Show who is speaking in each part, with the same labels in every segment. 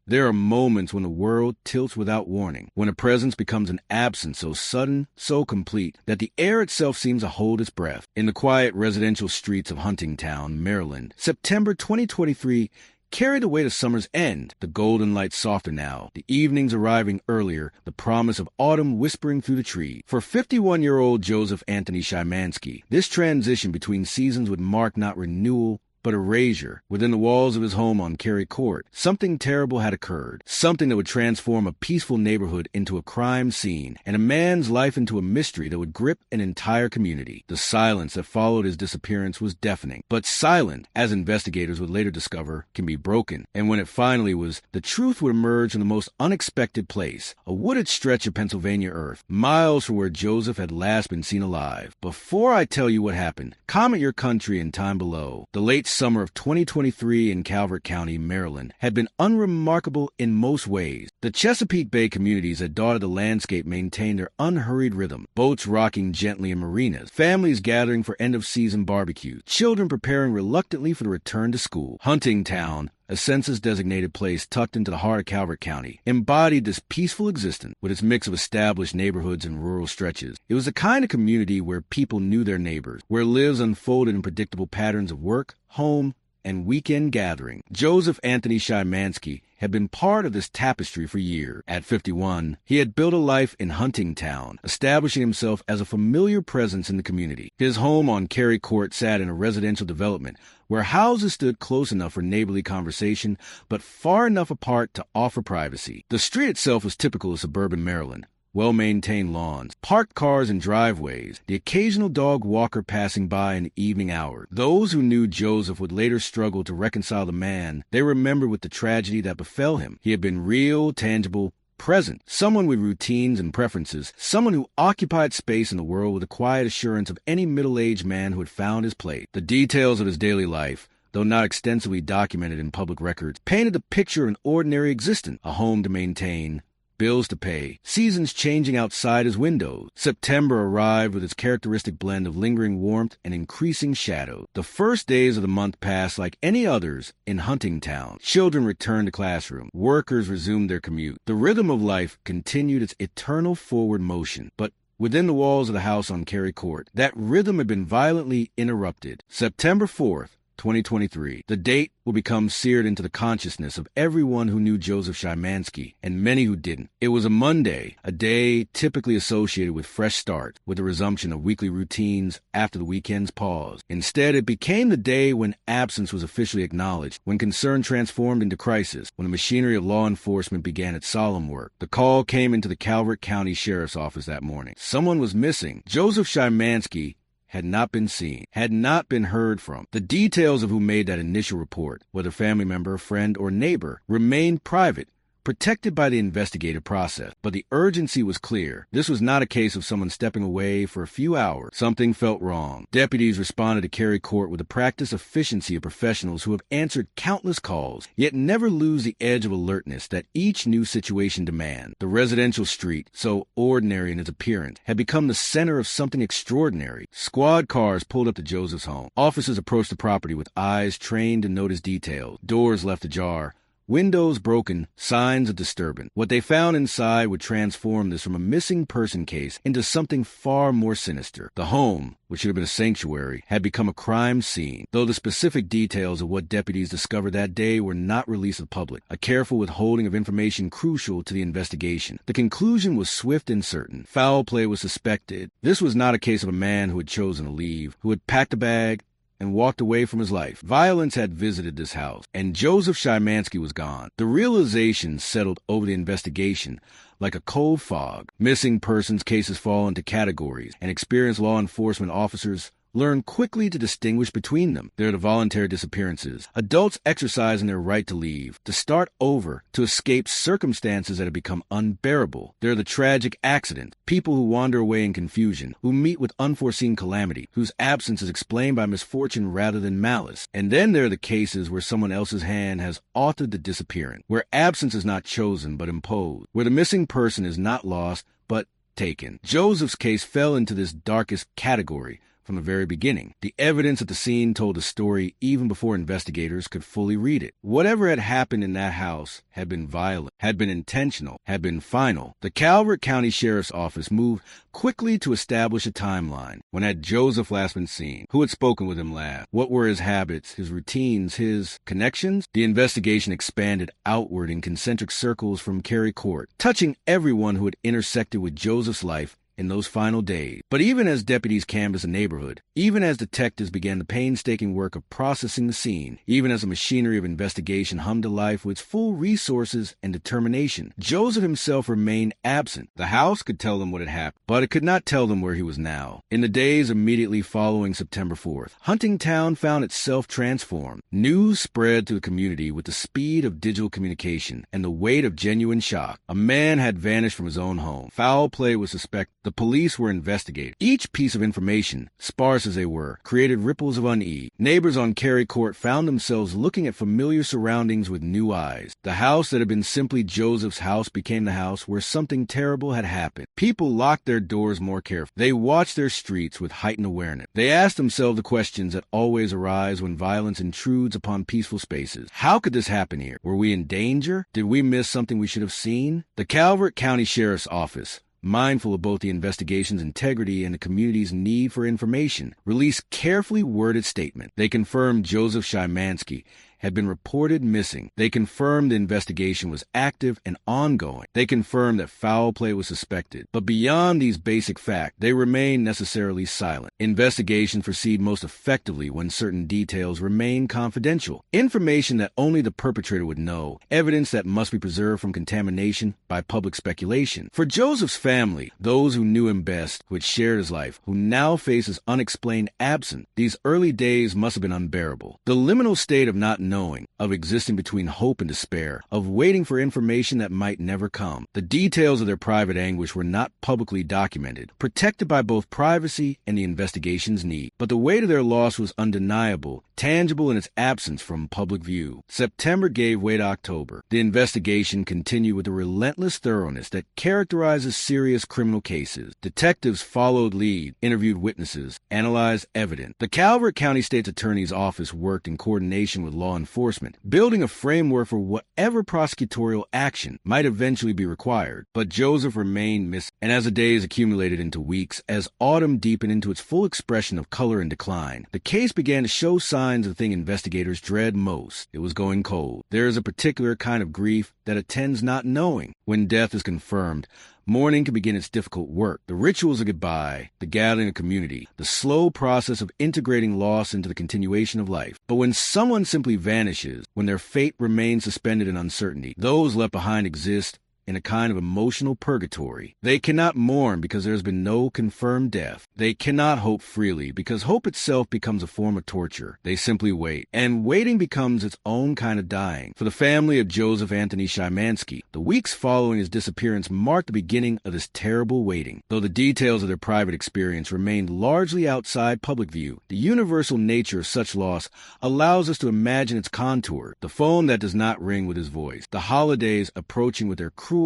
Speaker 1: There are moments when the world tilts without warning, when a presence becomes an absence so sudden, so complete, that the air itself seems to hold its breath. In the quiet residential streets of Huntingtown, Maryland, September 2023 carried away to summer's end. The golden light softer now, the evenings arriving earlier, the promise of autumn whispering through the trees. For 51-year-old Joseph Anthony Shymanski, this transition between seasons would mark not renewal, but erasure. Within the walls of his home on Cari Court, something terrible had occurred, something that would transform a peaceful neighborhood into a crime scene, and a man's life into a mystery that would grip an entire community. The silence that followed his disappearance was deafening, but silent, as investigators would later discover, can be broken. And when it finally was, the truth would emerge from the most unexpected place, a wooded stretch of Pennsylvania earth, miles from where Joseph had last been seen alive. Before I tell you what happened, comment your country and time below. The late summer of 2023 in Calvert County, Maryland, had been unremarkable in most ways. The Chesapeake Bay communities that dotted the landscape maintained their unhurried rhythm, boats rocking gently in marinas, families gathering for end-of-season barbecues, children preparing reluctantly for the return to school. Huntingtown, a census-designated place tucked into the heart of Calvert County, embodied this peaceful existence with its mix of established neighborhoods and rural stretches. It was the kind of community where people knew their neighbors, where lives unfolded in predictable patterns of work, home, and weekend gathering. Joseph Anthony Shymanski had been part of this tapestry for years. At 51, he had built a life in Huntingtown, establishing himself as a familiar presence in the community. His home on Cari Court sat in a residential development where houses stood close enough for neighborly conversation, but far enough apart to offer privacy. The street itself was typical of suburban Maryland. Well-maintained lawns, parked cars and driveways, the occasional dog walker passing by in the evening hours. Those who knew Joseph would later struggle to reconcile the man they remembered with the tragedy that befell him. He had been real, tangible, present, someone with routines and preferences, someone who occupied space in the world with the quiet assurance of any middle-aged man who had found his place. The details of his daily life, though not extensively documented in public records, painted a picture of an ordinary existence, a home to maintain, bills to pay, seasons changing outside his windows. September arrived with its characteristic blend of lingering warmth and increasing shadow. The first days of the month passed like any others in Huntingtown. Children returned to classroom. Workers resumed their commute. The rhythm of life continued its eternal forward motion. But within the walls of the house on Cari Court, that rhythm had been violently interrupted. September 4th, 2023. The date will become seared into the consciousness of everyone who knew Joseph Shymanski and many who didn't. It was a Monday, a day typically associated with fresh start, with the resumption of weekly routines after the weekend's pause. Instead, it became the day when absence was officially acknowledged, when concern transformed into crisis, when the machinery of law enforcement began its solemn work. The call came into the Calvert County Sheriff's Office that morning. Someone was missing. Joseph Shymanski had not been seen, had not been heard from. The details of who made that initial report, whether family member, friend, or neighbor, remained private, protected by the investigative process. But the urgency was clear. This was not a case of someone stepping away for a few hours. Something felt wrong. Deputies responded to Cari Court with the practiced efficiency of professionals who have answered countless calls, yet never lose the edge of alertness that each new situation demands. The residential street, so ordinary in its appearance, had become the center of something extraordinary. Squad cars pulled up to Joseph's home. Officers approached the property with eyes trained to notice details. Doors left ajar, windows broken, signs of disturbance. What they found inside would transform this from a missing person case into something far more sinister. The home, which should have been a sanctuary, had become a crime scene, though the specific details of what deputies discovered that day were not released to the public, a careful withholding of information crucial to the investigation. The conclusion was swift and certain. Foul play was suspected. This was not a case of a man who had chosen to leave, who had packed a bag and walked away from his life. Violence had visited this house, and Joseph Shymanski was gone. The realization settled over the investigation like a cold fog. Missing persons cases fall into categories, and experienced law enforcement officers learn quickly to distinguish between them. There are the voluntary disappearances, adults exercising their right to leave, to start over, to escape circumstances that have become unbearable. There are the tragic accidents, people who wander away in confusion, who meet with unforeseen calamity, whose absence is explained by misfortune rather than malice. And then there are the cases where someone else's hand has authored the disappearance, where absence is not chosen but imposed, where the missing person is not lost but taken. Joseph's case fell into this darkest category. from the very beginning. The evidence at the scene told a story even before investigators could fully read it. Whatever had happened in that house had been violent, had been intentional, had been final. The Calvert County Sheriff's Office moved quickly to establish a timeline. When had Joseph last been seen? Who had spoken with him last? What were his habits, his routines, his connections? The investigation expanded outward in concentric circles from Cari Court, touching everyone who had intersected with Joseph's life in those final days. But even as deputies canvassed the neighborhood, even as detectives began the painstaking work of processing the scene, even as the machinery of investigation hummed to life with its full resources and determination, Joseph himself remained absent. The house could tell them what had happened, but it could not tell them where he was now. In the days immediately following September 4th, Huntingtown found itself transformed. News spread to the community with the speed of digital communication and the weight of genuine shock. A man had vanished from his own home. Foul play was suspected. The police were investigating. Each piece of information, sparse as they were, created ripples of unease. Neighbors on Cari Court found themselves looking at familiar surroundings with new eyes. The house that had been simply Joseph's house became the house where something terrible had happened. People locked their doors more carefully. They watched their streets with heightened awareness. They asked themselves the questions that always arise when violence intrudes upon peaceful spaces. How could this happen here? Were we in danger? Did we miss something we should have seen? The Calvert County Sheriff's Office, mindful of both the investigation's integrity and the community's need for information, released carefully worded statement. They confirmed Joseph Shymanski had been reported missing. They confirmed the investigation was active and ongoing. They confirmed that foul play was suspected. But beyond these basic facts, they remain necessarily silent. Investigations proceed most effectively when certain details remain confidential. Information that only the perpetrator would know. Evidence that must be preserved from contamination by public speculation. For Joseph's family, those who knew him best, who had shared his life, who now faces unexplained absence, these early days must have been unbearable. The liminal state of not knowing, of existing between hope and despair, of waiting for information that might never come. The details of their private anguish were not publicly documented, protected by both privacy and the investigation's need. But the weight of their loss was undeniable, tangible in its absence from public view. September gave way to October. The investigation continued with the relentless thoroughness that characterizes serious criminal cases. Detectives followed lead, interviewed witnesses, analyzed evidence. The Calvert County State's Attorney's Office worked in coordination with law enforcement, building a framework for whatever prosecutorial action might eventually be required. But Joseph remained missing, and as the days accumulated into weeks, as autumn deepened into its full expression of color and decline, the case began to show signs of the thing investigators dread most. It was going cold. There is a particular kind of grief that attends not knowing. When death is confirmed, mourning can begin its difficult work. The rituals of goodbye, the gathering of community, the slow process of integrating loss into the continuation of life. But when someone simply vanishes, when their fate remains suspended in uncertainty, those left behind exist in a kind of emotional purgatory. They cannot mourn because there has been no confirmed death. They cannot hope freely because hope itself becomes a form of torture. They simply wait, and waiting becomes its own kind of dying. For the family of Joseph Anthony Shymanski, the weeks following his disappearance marked the beginning of this terrible waiting. Though the details of their private experience remained largely outside public view, the universal nature of such loss allows us to imagine its contour. The phone that does not ring with his voice, the holidays approaching with their cruel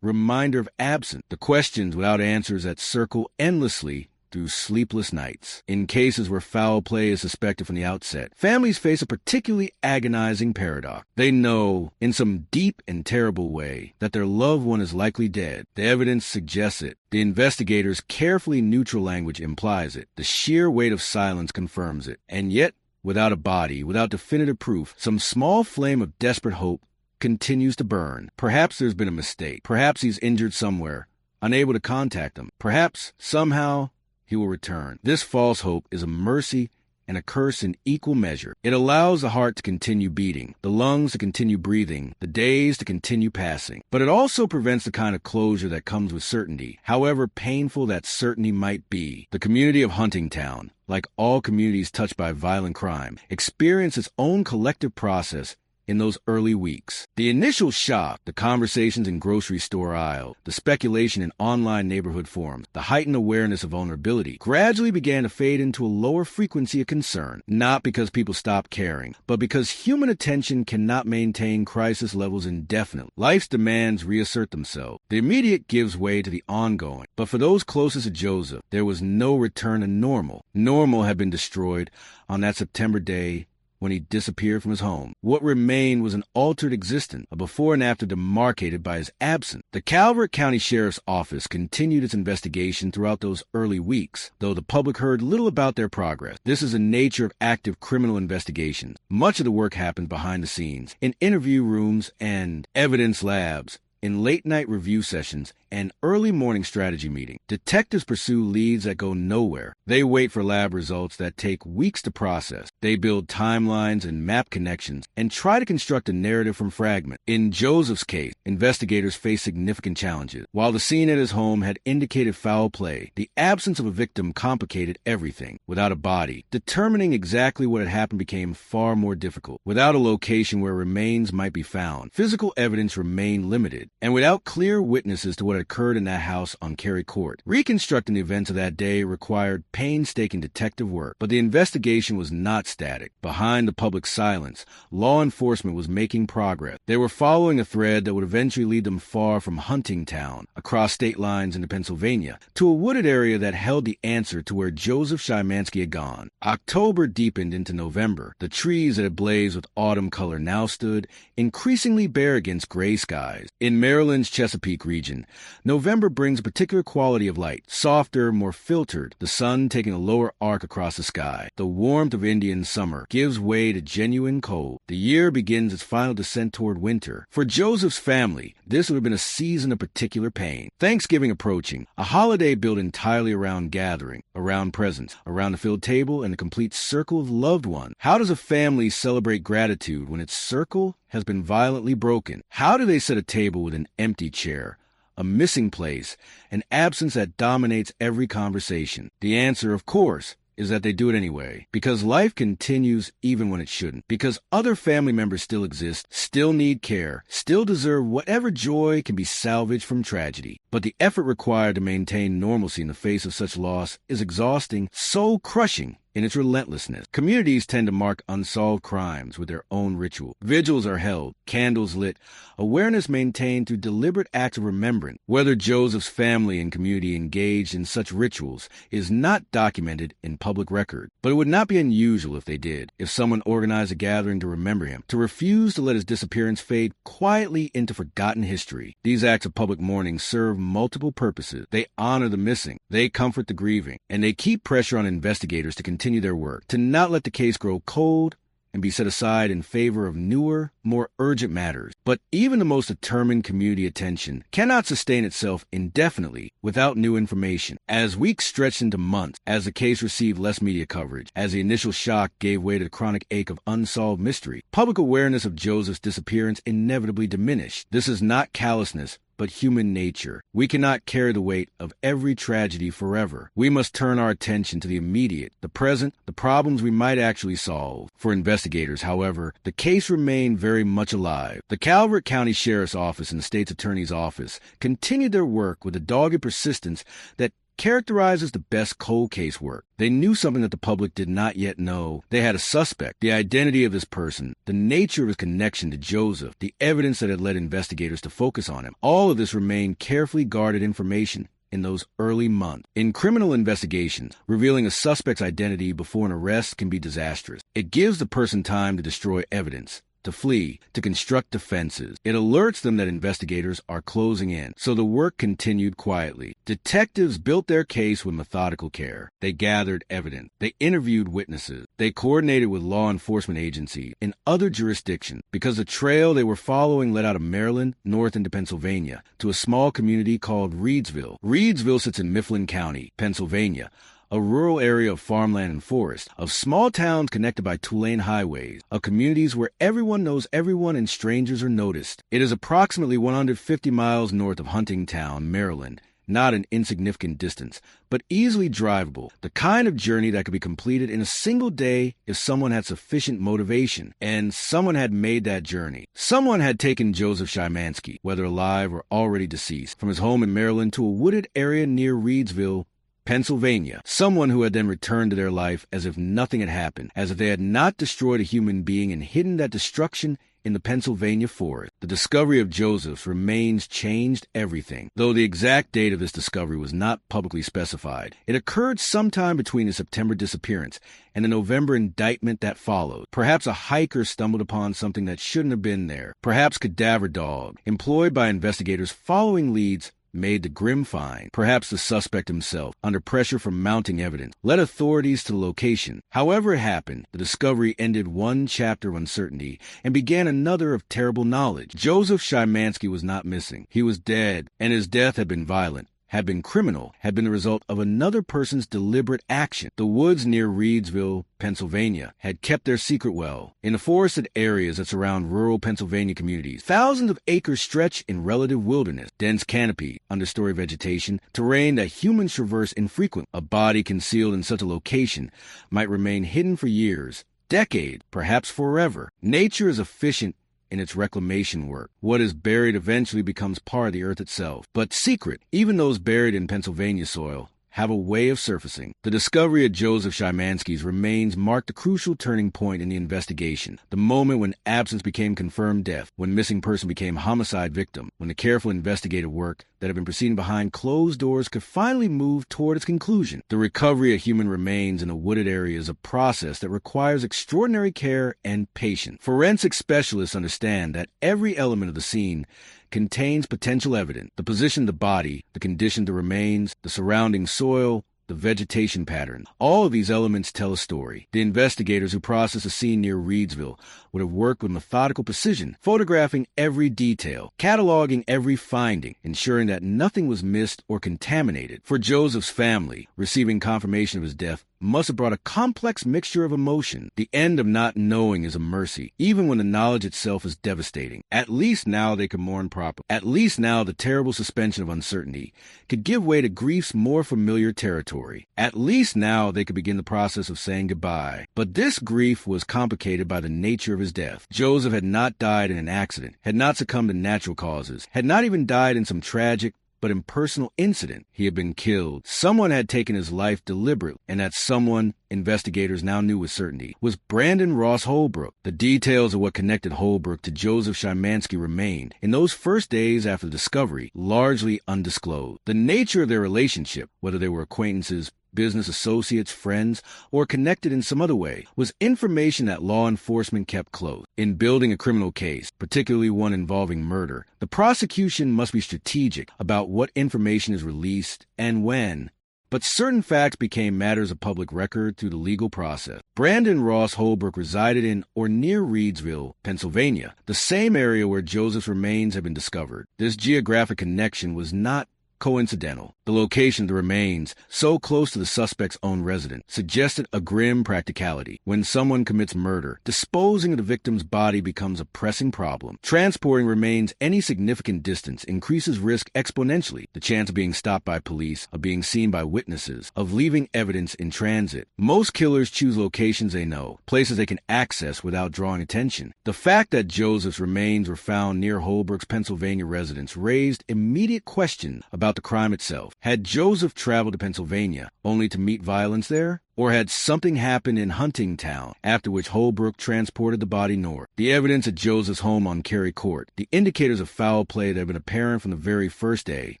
Speaker 1: reminder of absence, the questions without answers that circle endlessly through sleepless nights. In cases where foul play is suspected from the outset, families face a particularly agonizing paradox. They know, in some deep and terrible way, that their loved one is likely dead. The evidence suggests it. The investigators' carefully neutral language implies it. The sheer weight of silence confirms it. And yet, without a body, without definitive proof, some small flame of desperate hope continues to burn. Perhaps there's been a mistake. Perhaps he's injured somewhere, unable to contact them. Perhaps, somehow, he will return. This false hope is a mercy and a curse in equal measure. It allows the heart to continue beating, the lungs to continue breathing, the days to continue passing. But it also prevents the kind of closure that comes with certainty, however painful that certainty might be. The community of Huntingtown, like all communities touched by violent crime, experienced its own collective process in those early weeks. The initial shock, the conversations in grocery store aisle, the speculation in online neighborhood forums, the heightened awareness of vulnerability gradually began to fade into a lower frequency of concern, not because people stopped caring, but because human attention cannot maintain crisis levels indefinitely. Life's demands reassert themselves. The immediate gives way to the ongoing. But for those closest to Joseph, there was no return to normal. Normal had been destroyed on that September day when he disappeared from his home. What remained was an altered existence, a before and after demarcated by his absence. The Calvert County Sheriff's Office continued its investigation throughout those early weeks, though the public heard little about their progress. This is the nature of active criminal investigations. Much of the work happens behind the scenes, in interview rooms and evidence labs, in late-night review sessions and early morning strategy meetings. Detectives pursue leads that go nowhere. They wait for lab results that take weeks to process. They build timelines and map connections and try to construct a narrative from fragments. In Joseph's case, investigators face significant challenges. While the scene at his home had indicated foul play, the absence of a victim complicated everything. Without a body, determining exactly what had happened became far more difficult. Without a location where remains might be found, physical evidence remained limited. And without clear witnesses to what occurred in that house on Cari Court, reconstructing the events of that day required painstaking detective work. But the investigation was not static. Behind the public silence, law enforcement was making progress. They were following a thread that would eventually lead them far from Huntingtown, across state lines into Pennsylvania, to a wooded area that held the answer to where Joseph Shymanski had gone. October deepened into November. The trees that had blazed with autumn color now stood increasingly bare against gray skies. In Maryland's Chesapeake region, November brings a particular quality of light, softer, more filtered, the sun taking a lower arc across the sky. The warmth of Indian summer gives way to genuine cold. The year begins its final descent toward winter. For Joseph's family, this would have been a season of particular pain. Thanksgiving approaching, a holiday built entirely around gathering, around presents, around the filled table and a complete circle of loved ones. How does a family celebrate gratitude when its circle has been violently broken? How do they set a table with an empty chair, a missing place, an absence that dominates every conversation? The answer, of course, is that they do it anyway, because life continues even when it shouldn't, because other family members still exist, still need care, still deserve whatever joy can be salvaged from tragedy. But the effort required to maintain normalcy in the face of such loss is exhausting, soul-crushing in its relentlessness. Communities tend to mark unsolved crimes with their own ritual. Vigils are held, candles lit, awareness maintained through deliberate acts of remembrance. Whether Joseph's family and community engaged in such rituals is not documented in public record, but it would not be unusual if they did, if someone organized a gathering to remember him, to refuse to let his disappearance fade quietly into forgotten history. These acts of public mourning serve multiple purposes. They honor the missing, they comfort the grieving, and they keep pressure on investigators to continue their work, to not let the case grow cold and be set aside in favor of newer, more urgent matters. But even the most determined community attention cannot sustain itself indefinitely without new information. As weeks stretched into months, as the case received less media coverage, as the initial shock gave way to the chronic ache of unsolved mystery, public awareness of Joseph's disappearance inevitably diminished. This is not callousness, but human nature. We cannot carry the weight of every tragedy forever. We must turn our attention to the immediate, the present, the problems we might actually solve. For investigators, however, the case remained very much alive. The Calvert County Sheriff's Office and the State's Attorney's Office continued their work with a dogged persistence that characterizes the best cold case work. They knew something that the public did not yet know. They had a suspect, the identity of this person, the nature of his connection to Joseph, the evidence that had led investigators to focus on him. All of this remained carefully guarded information in those early months. In criminal investigations, revealing a suspect's identity before an arrest can be disastrous. It gives the person time to destroy evidence, to flee, to construct defenses. It alerts them that investigators are closing in, so the work continued quietly. Detectives built their case with methodical care. They gathered evidence. They interviewed witnesses. They coordinated with law enforcement agencies in other jurisdictions, because the trail they were following led out of Maryland, north into Pennsylvania, to a small community called Reedsville. Reedsville sits in Mifflin County, Pennsylvania, a rural area of farmland and forest, of small towns connected by two-lane highways, of communities where everyone knows everyone and strangers are noticed. It is approximately 150 miles north of Huntingtown, Maryland, not an insignificant distance, but easily drivable, the kind of journey that could be completed in a single day if someone had sufficient motivation, and someone had made that journey. Someone had taken Joseph Shymanski, whether alive or already deceased, from his home in Maryland to a wooded area near Reedsville, Pennsylvania. Someone who had then returned to their life as if nothing had happened, as if they had not destroyed a human being and hidden that destruction in the Pennsylvania forest. The discovery of Joseph's remains changed everything, though the exact date of this discovery was not publicly specified. It occurred sometime between the September disappearance and the November indictment that followed. Perhaps a hiker stumbled upon something that shouldn't have been there. Perhaps cadaver dog, employed by investigators following leads, made the grim find. Perhaps the suspect himself, under pressure from mounting evidence, led authorities to the location. However it happened, the discovery ended one chapter of uncertainty and began another of terrible knowledge. Joseph Shymanski was not missing. He was dead, and his death had been violent, had been criminal, had been the result of another person's deliberate action. The woods near Reedsville, Pennsylvania, had kept their secret well. In the forested areas that surround rural Pennsylvania communities, thousands of acres stretch in relative wilderness, dense canopy, understory vegetation, terrain that humans traverse infrequently. A body concealed in such a location might remain hidden for years, decades, perhaps forever. Nature is efficient in its reclamation work. What is buried eventually becomes part of the earth itself. But secret, even those buried in Pennsylvania soil, have a way of surfacing. The discovery of Joseph Shymanski's remains marked a crucial turning point in the investigation, the moment when absence became confirmed death, when missing person became homicide victim, when the careful investigative work that had been proceeding behind closed doors could finally move toward its conclusion. The recovery of human remains in a wooded area is a process that requires extraordinary care and patience. Forensic specialists understand that every element of the scene contains potential evidence: the position of the body, the condition of the remains, the surrounding soil, the vegetation pattern. All of these elements tell a story. The investigators who processed the scene near Reedsville would have worked with methodical precision, photographing every detail, cataloging every finding, ensuring that nothing was missed or contaminated. For Joseph's family, receiving confirmation of his death must have brought a complex mixture of emotion. The end of not knowing is a mercy, even when the knowledge itself is devastating. At least now they could mourn properly. At least now the terrible suspension of uncertainty could give way to grief's more familiar territory. At least now they could begin the process of saying goodbye. But this grief was complicated by the nature of his death. Joseph had not died in an accident, had not succumbed to natural causes, had not even died in some tragic but impersonal incident. He had been killed. Someone had taken his life deliberately, and that someone, investigators now knew with certainty, was Brandon Ross Holbrook. The details of what connected Holbrook to Joseph Shymanski remained, in those first days after the discovery, largely undisclosed. The nature of their relationship, whether they were acquaintances, business associates, friends, or connected in some other way, was information that law enforcement kept close. In building a criminal case, particularly one involving murder, the prosecution must be strategic about what information is released and when. But certain facts became matters of public record through the legal process. Brandon Ross Holbrook resided in or near Reedsville, Pennsylvania, the same area where Joseph's remains had been discovered. This geographic connection was not coincidental. The location of the remains, so close to the suspect's own residence, suggested a grim practicality. When someone commits murder, disposing of the victim's body becomes a pressing problem. Transporting remains any significant distance increases risk exponentially. The chance of being stopped by police, of being seen by witnesses, of leaving evidence in transit. Most killers choose locations they know, places they can access without drawing attention. The fact that Joseph's remains were found near Holbrook's Pennsylvania residence raised immediate questions about the crime itself. Had Joseph traveled to Pennsylvania only to meet violence there? Or had something happened in Huntingtown, after which Holbrook transported the body north? The evidence at Joseph's home on Cari Court, the indicators of foul play that had been apparent from the very first day,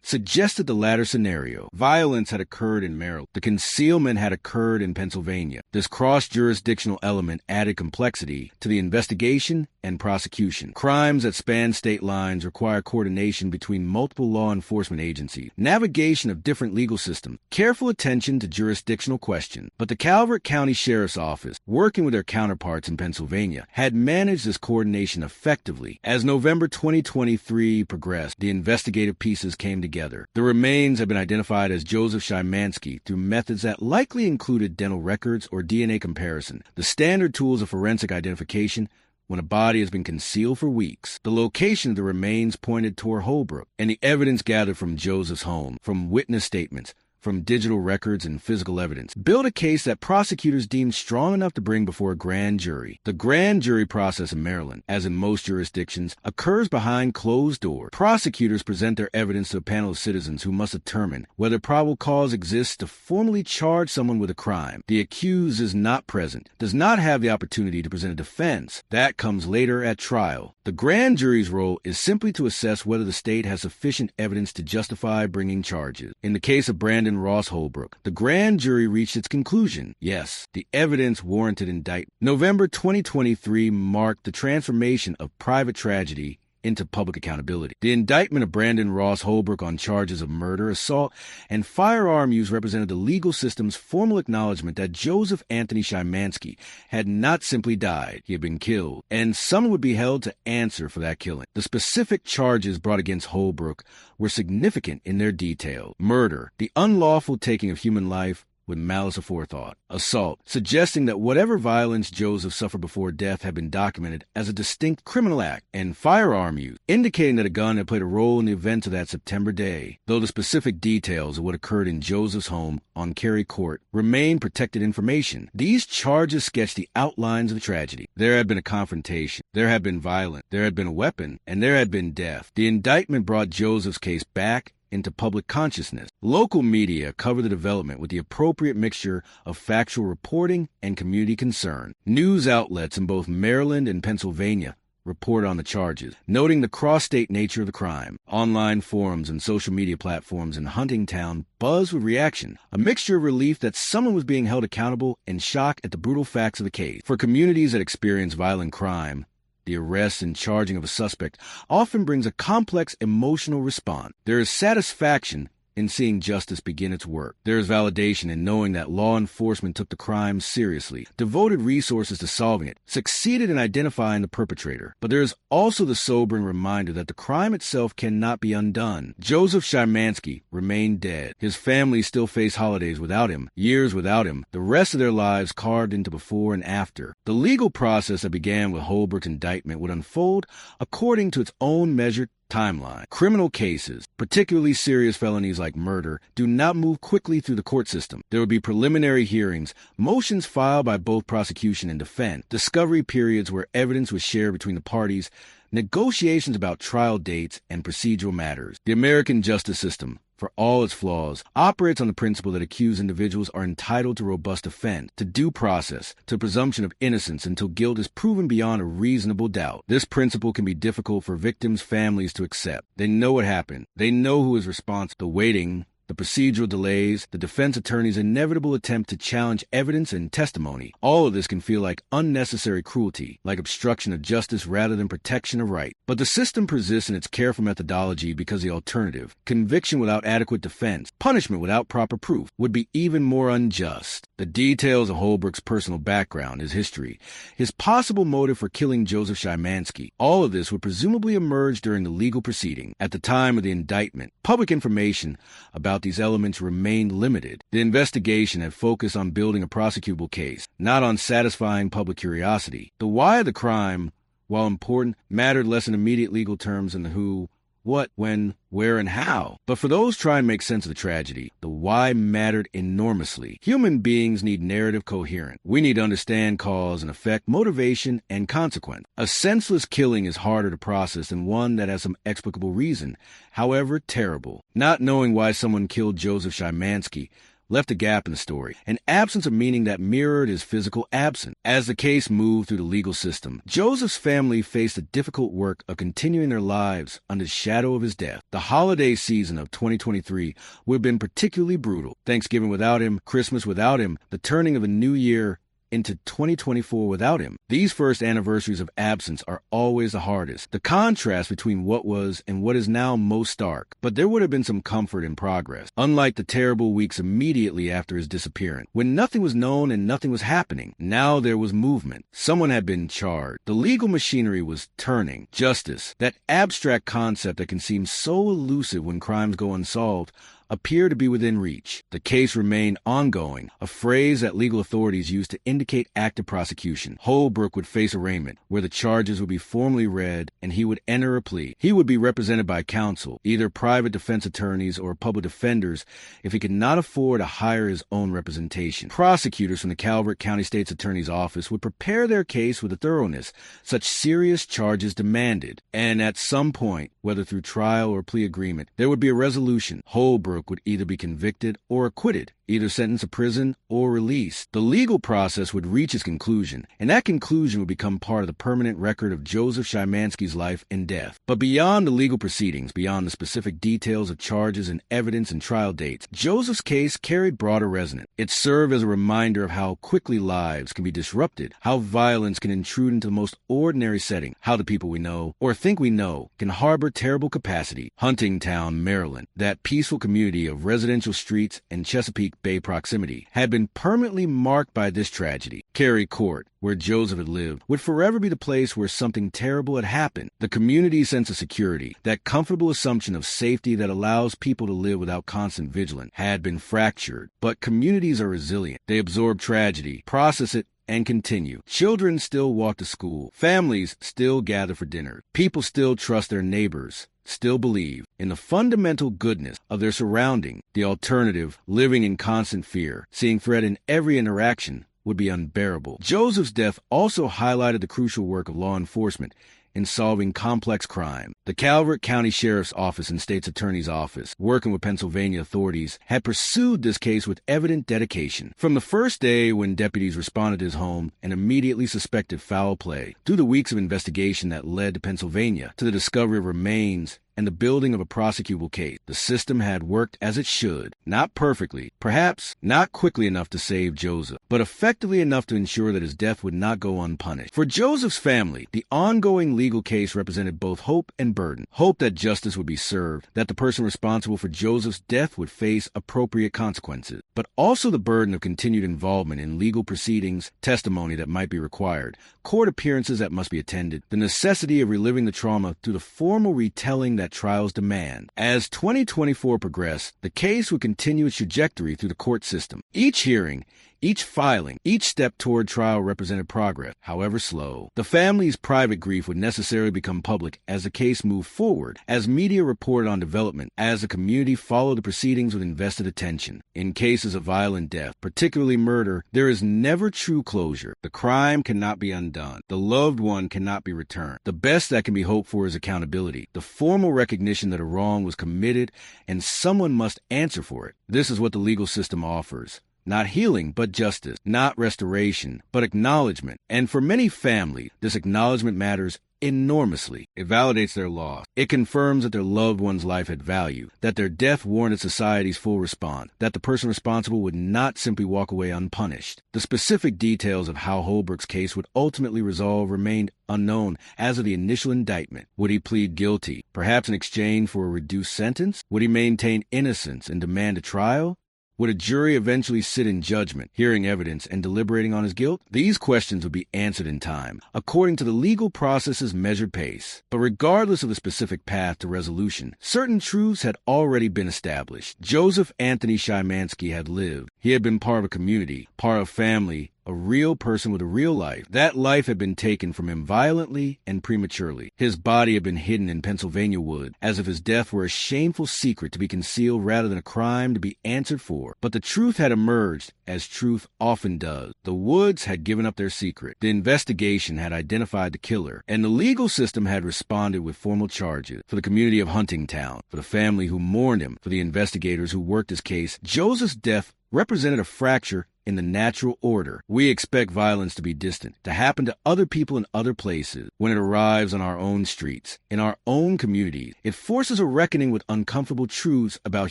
Speaker 1: suggested the latter scenario. Violence had occurred in Maryland. The concealment had occurred in Pennsylvania. This cross-jurisdictional element added complexity to the investigation and prosecution. Crimes that span state lines require coordination between multiple law enforcement agencies, navigation of different legal systems, careful attention to jurisdictional questions. But the Calvert County Sheriff's Office, working with their counterparts in Pennsylvania, had managed this coordination effectively. As November 2023 progressed, the investigative pieces came together. The remains had been identified as Joseph Shymanski through methods that likely included dental records or DNA comparison, the standard tools of forensic identification when a body has been concealed for weeks. The location of the remains pointed toward Holbrook, and the evidence gathered from Joseph's home, from witness statements, from digital records and physical evidence, build a case that prosecutors deemed strong enough to bring before a grand jury. The grand jury process in Maryland, as in most jurisdictions, occurs behind closed doors. Prosecutors present their evidence to a panel of citizens who must determine whether probable cause exists to formally charge someone with a crime. The accused is not present, does not have the opportunity to present a defense. That comes later at trial. The grand jury's role is simply to assess whether the state has sufficient evidence to justify bringing charges. In the case of Brandon Ross Holbrook, the grand jury reached its conclusion. Yes, the evidence warranted indictment. November 2023 marked the transformation of private tragedy into public accountability. The indictment of Brandon Ross Holbrook on charges of murder, assault, and firearm use represented the legal system's formal acknowledgement that Joseph Anthony Shymanski had not simply died, he had been killed, and someone would be held to answer for that killing. The specific charges brought against Holbrook were significant in their detail. Murder, the unlawful taking of human life with malice aforethought. Assault, suggesting that whatever violence Joseph suffered before death had been documented as a distinct criminal act. And firearm use, indicating that a gun had played a role in the events of that September day. Though the specific details of what occurred in Joseph's home on Cari Court remain protected information, these charges sketch the outlines of the tragedy. There had been a confrontation, there had been violence, there had been a weapon, and there had been death. The indictment brought Joseph's case back into public consciousness. Local media covered the development with the appropriate mixture of factual reporting and community concern. News outlets in both Maryland and Pennsylvania reported on the charges, noting the cross-state nature of the crime. Online forums and social media platforms in Huntingtown buzzed with reaction, a mixture of relief that someone was being held accountable and shock at the brutal facts of the case. For communities that experience violent crime, the arrest and charging of a suspect often brings a complex emotional response. There is satisfaction in seeing justice begin its work. There is validation in knowing that law enforcement took the crime seriously, devoted resources to solving it, succeeded in identifying the perpetrator. But there is also the sobering reminder that the crime itself cannot be undone. Joseph Shymanski remained dead. His family still face holidays without him, years without him, the rest of their lives carved into before and after. The legal process that began with Holbrook's indictment would unfold according to its own measured timeline. Criminal cases, particularly serious felonies like murder, do not move quickly through the court system. There would be preliminary hearings, motions filed by both prosecution and defense, discovery periods where evidence was shared between the parties, negotiations about trial dates, and procedural matters. The American justice system, for all its flaws, operates on the principle that accused individuals are entitled to robust defense, to due process, to presumption of innocence until guilt is proven beyond a reasonable doubt. This principle can be difficult for victims' families to accept. They know what happened. They know who is responsible. The waiting, the procedural delays, the defense attorney's inevitable attempt to challenge evidence and testimony, all of this can feel like unnecessary cruelty, like obstruction of justice rather than protection of right. But the system persists in its careful methodology because the alternative, conviction without adequate defense, punishment without proper proof, would be even more unjust. The details of Holbrook's personal background, his history, his possible motive for killing Joseph Shymanski, all of this would presumably emerge during the legal proceeding. At the time of the indictment, public information about these elements remained limited. The investigation had focused on building a prosecutable case, not on satisfying public curiosity. The why of the crime, while important, mattered less in immediate legal terms than the who, what, when, where, and how. But for those trying to make sense of the tragedy, the why mattered enormously. Human beings need narrative coherence. We need to understand cause and effect, motivation, and consequence. A senseless killing is harder to process than one that has some explicable reason, however terrible. Not knowing why someone killed Joseph Shymanski left a gap in the story, an absence of meaning that mirrored his physical absence. As the case moved through the legal system, Joseph's family faced the difficult work of continuing their lives under the shadow of his death. The holiday season of 2023 would have been particularly brutal. Thanksgiving without him, Christmas without him, the turning of a new year into 2024 without him. These first anniversaries of absence are always the hardest. The contrast between what was and what is now most stark. But there would have been some comfort in progress. Unlike the terrible weeks immediately after his disappearance, when nothing was known and nothing was happening, now there was movement. Someone had been charged. The legal machinery was turning. Justice, that abstract concept that can seem so elusive when crimes go unsolved, appear to be within reach. The case remained ongoing, a phrase that legal authorities used to indicate active prosecution. Holbrook would face arraignment, where the charges would be formally read and he would enter a plea. He would be represented by counsel, either private defense attorneys or public defenders, if he could not afford to hire his own representation. Prosecutors from the Calvert County State's Attorney's Office would prepare their case with the thoroughness such serious charges demanded, and at some point, whether through trial or plea agreement, there would be a resolution. Holbrook would either be convicted or acquitted, either sentenced to prison or released. The legal process would reach its conclusion, and that conclusion would become part of the permanent record of Joseph Shymanski's life and death. But beyond the legal proceedings, beyond the specific details of charges and evidence and trial dates, Joseph's case carried broader resonance. It served as a reminder of how quickly lives can be disrupted, how violence can intrude into the most ordinary setting, how the people we know, or think we know, can harbor terrible capacity. Huntingtown, Maryland, that peaceful community of residential streets and Chesapeake Bay proximity, had been permanently marked by this tragedy. Cari Court, where Joseph had lived, would forever be the place where something terrible had happened. The community's sense of security, that comfortable assumption of safety that allows people to live without constant vigilance, had been fractured. But communities are resilient. They absorb tragedy, process it, and continue. Children still walk to school. Families still gather for dinner. People still trust their neighbors, still believe in the fundamental goodness of their surrounding. The alternative, living in constant fear, seeing threat in every interaction, would be unbearable. Joseph's death also highlighted the crucial work of law enforcement in solving complex crime. The Calvert County Sheriff's Office and State's Attorney's Office, working with Pennsylvania authorities, had pursued this case with evident dedication. From the first day when deputies responded to his home and immediately suspected foul play, through the weeks of investigation that led to Pennsylvania, to the discovery of remains and the building of a prosecutable case, the system had worked as it should. Not perfectly, perhaps not quickly enough to save Joseph, but effectively enough to ensure that his death would not go unpunished. For Joseph's family, the ongoing legal case represented both hope and burden. Hope that justice would be served, that the person responsible for Joseph's death would face appropriate consequences, but also the burden of continued involvement in legal proceedings, testimony that might be required, court appearances that must be attended, the necessity of reliving the trauma through the formal retelling that trials demand. As 2024 progressed, the case would continue its trajectory through the court system. Each hearing, each filing, each step toward trial represented progress, however slow. The family's private grief would necessarily become public as the case moved forward, as media reported on development, as the community followed the proceedings with invested attention. In cases of violent death, particularly murder, there is never true closure. The crime cannot be undone. The loved one cannot be returned. The best that can be hoped for is accountability, the formal recognition that a wrong was committed and someone must answer for it. This is what the legal system offers. Not healing, but justice. Not restoration, but acknowledgement. And for many families, this acknowledgement matters enormously. It validates their loss. It confirms that their loved one's life had value, that their death warranted society's full response, that the person responsible would not simply walk away unpunished. The specific details of how Holbrook's case would ultimately resolve remained unknown as of the initial indictment. Would he plead guilty, perhaps in exchange for a reduced sentence? Would he maintain innocence and demand a trial? Would a jury eventually sit in judgment, hearing evidence and deliberating on his guilt? These questions would be answered in time, according to the legal process's measured pace. But regardless of the specific path to resolution, certain truths had already been established. Joseph Anthony Shymanski had lived. He had been part of a community, part of family, a real person with a real life. That life had been taken from him violently and prematurely. His body had been hidden in Pennsylvania wood, as if his death were a shameful secret to be concealed rather than a crime to be answered for. But the truth had emerged, as truth often does. The woods had given up their secret. The investigation had identified the killer, and the legal system had responded with formal charges. For the community of Huntingtown, for the family who mourned him, for the investigators who worked his case, Joseph's death represented a fracture in the natural order. We expect violence to be distant, to happen to other people in other places. When it arrives on our own streets, in our own communities, it forces a reckoning with uncomfortable truths about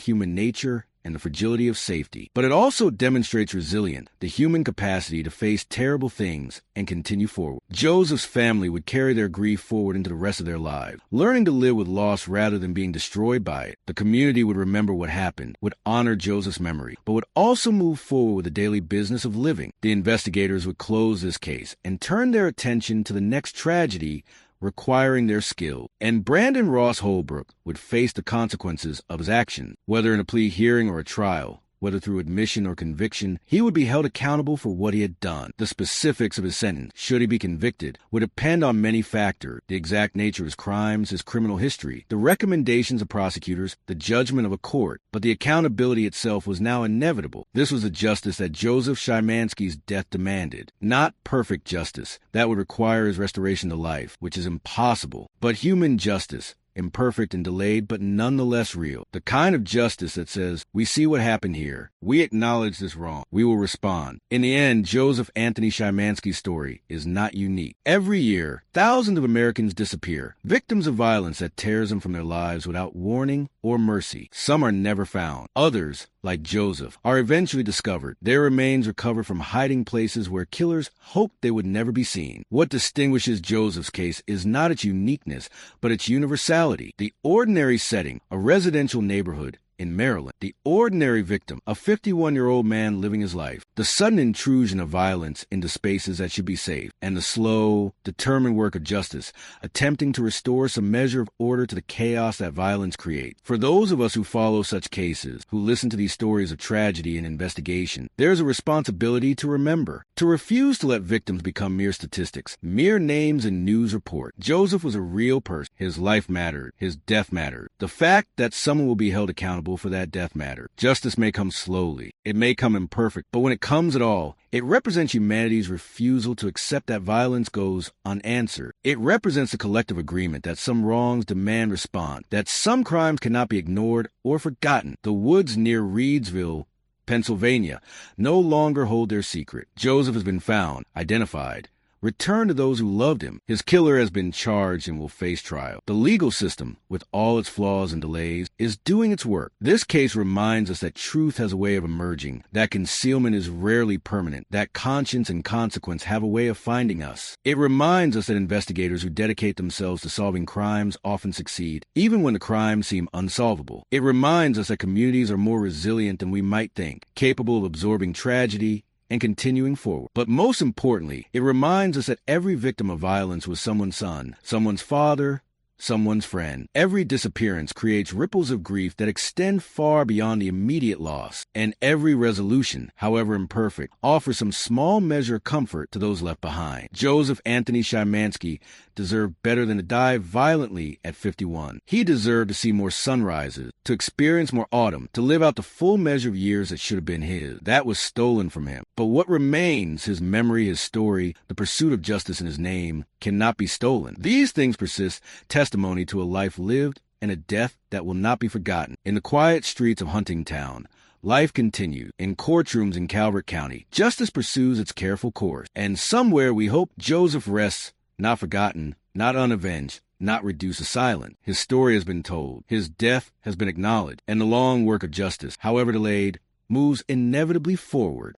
Speaker 1: human nature and the fragility of safety. But it also demonstrates resilience, the human capacity to face terrible things and continue forward. Joseph's family would carry their grief forward into the rest of their lives, learning to live with loss rather than being destroyed by it. The community would remember what happened, would honor Joseph's memory, but would also move forward with the daily business of living. The investigators would close this case and turn their attention to the next tragedy requiring their skill. And Brandon Ross Holbrook would face the consequences of his actions, whether in a plea hearing or a trial. Whether through admission or conviction, he would be held accountable for what he had done. The specifics of his sentence, should he be convicted, would depend on many factors: the exact nature of his crimes, his criminal history, the recommendations of prosecutors, the judgment of a court. But the accountability itself was now inevitable. This was the justice that Joseph Shymanski's death demanded. Not perfect justice. That would require his restoration to life, which is impossible. But human justice. Imperfect and delayed, but nonetheless real. The kind of justice that says, we see what happened here. We acknowledge this wrong. We will respond. In the end, Joseph Anthony Shymanski's story is not unique. Every year, thousands of Americans disappear, victims of violence that tears them from their lives without warning or mercy. Some are never found. Others, like Joseph, are eventually discovered. Their remains recovered from hiding places where killers hoped they would never be seen. What distinguishes Joseph's case is not its uniqueness, but its universality. The ordinary setting, a residential neighborhood in Maryland. The ordinary victim, a 51-year-old man living his life. The sudden intrusion of violence into spaces that should be safe. And the slow, determined work of justice, attempting to restore some measure of order to the chaos that violence creates. For those of us who follow such cases, who listen to these stories of tragedy and investigation, there's a responsibility to remember, to refuse to let victims become mere statistics, mere names in news reports. Joseph was a real person. His life mattered. His death mattered. The fact that someone will be held accountable for that death matter. Justice may come slowly. It may come imperfect, but when it comes at all, it represents humanity's refusal to accept that violence goes unanswered. It represents a collective agreement that some wrongs demand response, that some crimes cannot be ignored or forgotten. The woods near Reedsville, Pennsylvania, no longer hold their secret. Joseph has been found, identified, returned to those who loved him. His killer has been charged and will face trial. The legal system, with all its flaws and delays, is doing its work. This case reminds us that truth has a way of emerging, that concealment is rarely permanent, that conscience and consequence have a way of finding us. It reminds us that investigators who dedicate themselves to solving crimes often succeed, even when the crimes seem unsolvable. It reminds us that communities are more resilient than we might think, capable of absorbing tragedy and continuing forward. But most importantly, it reminds us that every victim of violence was someone's son, someone's father, someone's friend. Every disappearance creates ripples of grief that extend far beyond the immediate loss, and every resolution, however imperfect, offers some small measure of comfort to those left behind. Joseph Anthony Shymanski deserved better than to die violently at 51. He deserved to see more sunrises, to experience more autumn, to live out the full measure of years that should have been his. That was stolen from him. But what remains, his memory, his story, the pursuit of justice in his name, cannot be stolen. These things persist, testimony to a life lived and a death that will not be forgotten. In the quiet streets of Huntingtown, life continues. In courtrooms in Calvert County, justice pursues its careful course. And somewhere we hope Joseph rests, not forgotten, not unavenged, not reduced to silence. His story has been told. His death has been acknowledged. And the long work of justice, however delayed, moves inevitably forward.